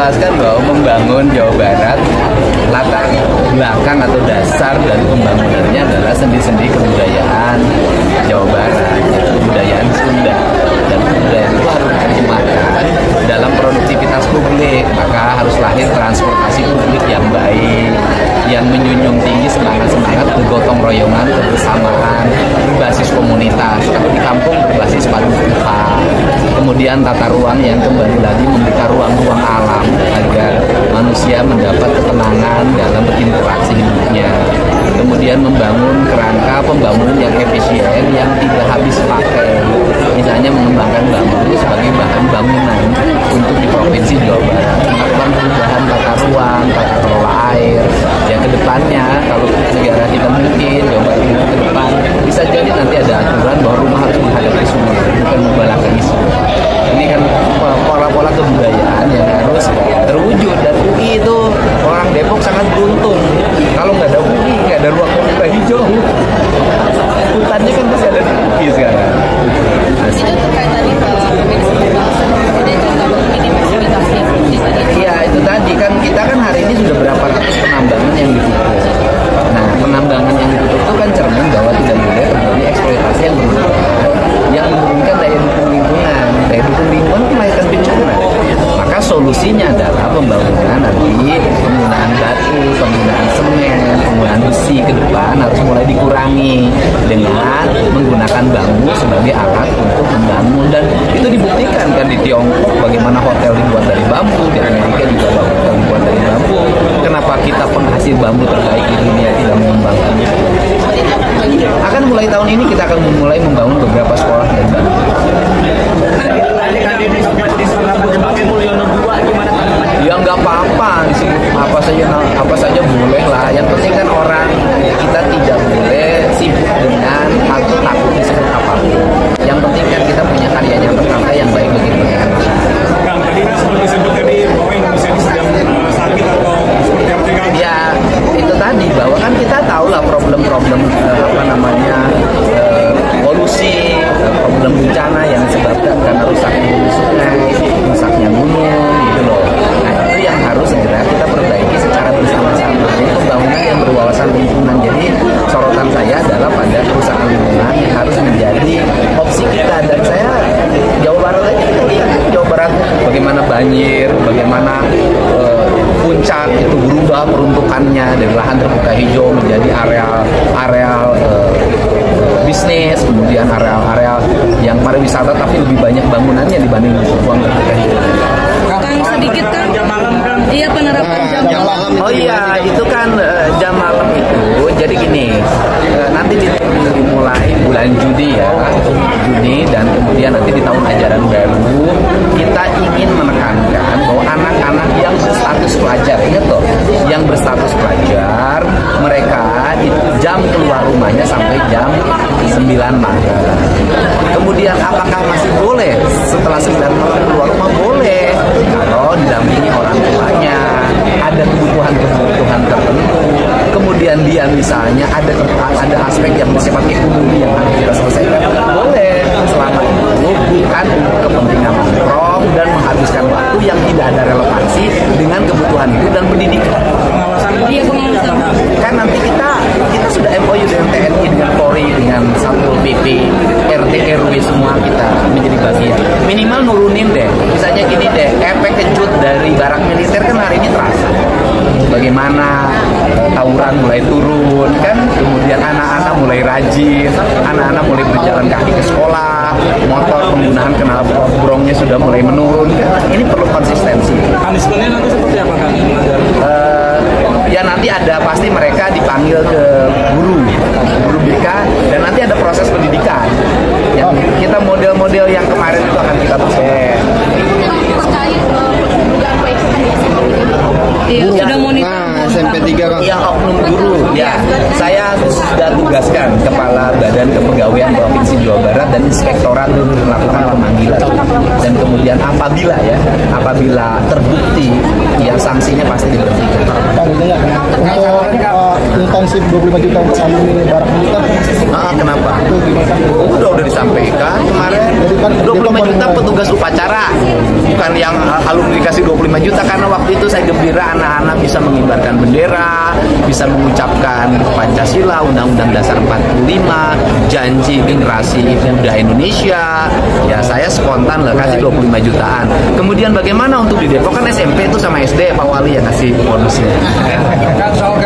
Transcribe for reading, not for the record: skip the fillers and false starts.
menjelaskan bahwa membangun Jawa Barat, latar belakang atau dasar dari pembangunannya adalah sendi-sendi kebudayaan Jawa Barat, yaitu kebudayaan Sunda. Dan kebudayaan itu harus diterjemahkan dalam produktivitas publik, maka harus lahir transportasi publik yang baik, yang menjunjung tinggi semangat-semangat bergotong royongan, kebersamaan, berbasis komunitas. Kalau di kampung berbasis pariwisata. Kemudian tata ruang yang kembali lagi memberikan ruang-ruang alam agar manusia mendapat ketenangan dalam berinteraksi hidupnya. Kemudian membangun kerangka pembangunan yang efisien, yang tidak habis pakai. Misalnya mengembangkan bambu sebagai bahan bangunan untuk di Provinsi Jawa Barat. Melakukan perubahan tata ruang, tata kelola air. Yang kedepannya, kalau negara kita mungkin, Jawa Barat ke depan, bisa jadi nanti ada aturan bahwa rumah harus menghadapi sungai, bukan membelakangi sungai. Ini kan pola-pola kebudayaan yang harus terwujud. Dan UI itu orang Depok sangat beruntung. Kalau nggak ada UI, nggak ada ruang terbuka hijau. Hutannya kan masih ada di UI sekarang. Itu terkait tadi Iya, itu tadi kan kita kan hari ini sudah berapa ratus penambangan yang ditutup. Nah, penambangan yang ditutup itu kan cermin bahwa tidak boleh terjadi eksploitasi yang berlebihan, yang menurunkan daya dukung lingkungan. Daya dukung lingkungan melahirkan bencana. Maka solusinya adalah pembangunan nanti, penggunaan batu, penggunaan semen, penggunaan besi ke depan harus mulai dikurangi dengan menggunakan bambu sebagai alat untuk membangun. Dan itu dibuktikan kan di Tiongkok bagaimana hotel dibuat dari bambu, di Amerika juga hotel dibuat dari bambu. Kenapa kita penghasil bambu terbaik di dunia tidak mengembangkan itu? Akan mulai tahun ini kita akan memulai membangun beberapa sekolah dan bambu. Ya nggak apa-apa, apa saja boleh lah. Yang penting kan orang kita tidak boleh sibuk dengan takut disebut apapun. Yang penting kan kita punya karya yang berkata yang baik bagi negara. Kang, tadi seperti disebut tadi bahwa Indonesia ini sedang sakit atau seperti apa kan? Ya itu tadi bahwa kan kita tahu lah problem-problem polusi, problem bencana yang disebabkan karena rusaknya sungai, rusaknya gunung, gitu loh. Nah itu yang harus segera kita perbaiki secara bersama-sama. Ini pembangunan yang berwawasan lingkungan. Jadi sorotan saya adalah pada kerusakan lingkungan yang harus menjadi opsi kita. Dan saya Jawa Barat aja kita lihat Jawa Barat bagaimana banjir, bagaimana puncak itu berubah peruntukannya dari lahan terbuka hijau menjadi areal bisnis, kemudian areal yang pariwisata tapi lebih banyak bangunannya dibanding ruang terbuka hijau. Kang, sedikit kan? Iya, penerapan jam malam. Oh iya, itu kan jam malam itu. Jadi gini, nanti dimulai bulan Juni ya, Juni, dan kemudian nanti di tahun ajaran baru kita ingin menekankan bahwa anak-anak yang berstatus pelajar, ingat loh, yang berstatus pelajar, mereka itu jam keluar rumahnya sampai jam 9 malam. Kemudian apakah masih boleh setelah 9 malam keluar rumah? Boleh, kalau didampingi orang tuanya, ada kebutuhan tertentu. Kemudian dia misalnya ada aspek yang bersifat ekonomi yang harus kita selesaikan, boleh, selama itu bukan untuk kepentingan nongkrong dan menghabiskan waktu yang tidak ada relevansi dengan kebutuhan hidup dan pendidikan. Iya, pengawasan. Kan nanti kita sudah MOU dengan TNI, dengan Polri, dengan Satpol PP, RT RW semua kita menjadi bagian. Minimal nurunin deh. Misalnya gini deh, efek kejut dari barang militer kan hari ini terasa. Bagaimana tawuran mulai turun kan, kemudian anak-anak mulai rajin, anak-anak mulai berjalan kaki ke sekolah, motor penggunaan knalpot brongnya sudah mulai menurun kan. Ini perlu konsistensi. Punishment-nya nanti seperti apa kan? Ya nanti ada pasti mereka dipanggil ke guru BK dan nanti ada proses pendidikan. Ya, kita model-model yang kemarin itu akan kita pakai. Iya, sudah monitor. SMP 3 Kang. Yang oknum guru, ya. Saya sudah tugaskan Kepala Badan Kepegawaian Provinsi Jawa Barat dan Inspektorat melakukan pemanggilan. Dan kemudian apabila terbukti, ya sanksinya pasti diberhentikan. Untuk intensif 25 juta untuk alumni Barak Militer. Kenapa? Udah disampaikan kemarin. 25 juta petugas upacara, bukan yang alumni dikasih 25 juta, karena waktu itu saya gembira anak-anak bisa mengibarkan bendera, bisa mengucapkan Pancasila, Undang-Undang Dasar 45, janji generasi muda Indonesia. Ya saya spontan lah kasih 25 jutaan. Kemudian bagaimana untuk di Depok, kan SMP itu sama SD Pak Wali yang kasih bonusnya. Kan soal